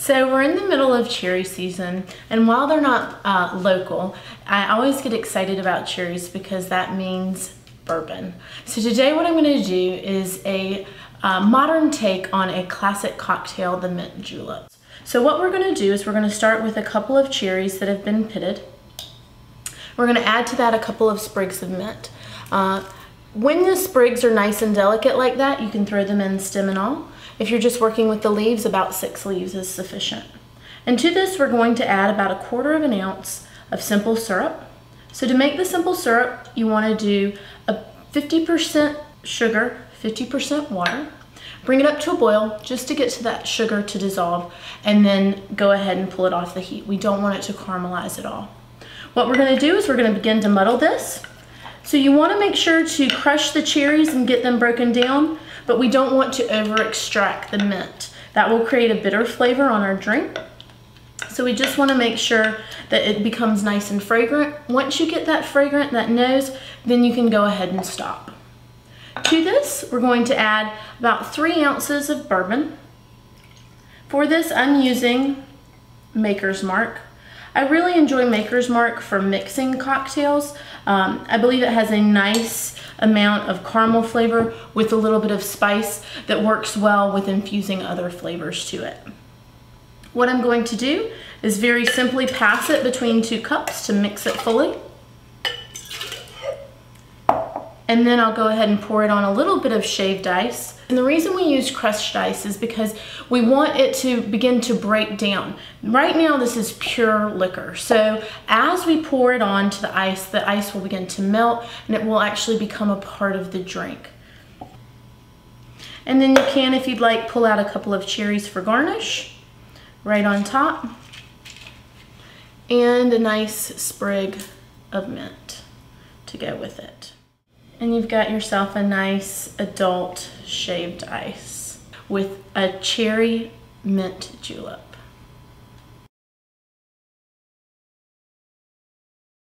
So we're in the middle of cherry season, and while they're not local, I always get excited about cherries because that means bourbon. So today what I'm going to do is a modern take on a classic cocktail, the mint julep. So what we're going to do is we're going to start with a couple of cherries that have been pitted. We're going to add to that a couple of sprigs of mint. When the sprigs are nice and delicate like that, you can throw them in stem and all. If you're just working with the leaves, about 6 leaves is sufficient. And to this, we're going to add about 1/4 ounce of simple syrup. So to make the simple syrup, you want to do a 50% sugar, 50% water. Bring it up to a boil just to get to that sugar to dissolve, and then go ahead and pull it off the heat. We don't want it to caramelize at all. What we're going to do is we're going to begin to muddle this. So you want to make sure to crush the cherries and get them broken down, but we don't want to over extract the mint. That will create a bitter flavor on our drink. So we just want to make sure that it becomes nice and fragrant. Once you get that fragrant, that nose, then you can go ahead and stop. To this, we're going to add about 3 ounces of bourbon. For this, I'm using Maker's Mark. I really enjoy Maker's Mark for mixing cocktails. I believe it has a nice amount of caramel flavor with a little bit of spice that works well with infusing other flavors to it. What I'm going to do is very simply pass it between 2 cups to mix it fully. And then I'll go ahead and pour it on a little bit of shaved ice. And the reason we use crushed ice is because we want it to begin to break down. Right now this is pure liquor. So as we pour it on to the ice will begin to melt and it will actually become a part of the drink. And then you can, if you'd like, pull out a couple of cherries for garnish right on top. And a nice sprig of mint to go with it. And you've got yourself a nice adult shaved ice with a cherry mint julep.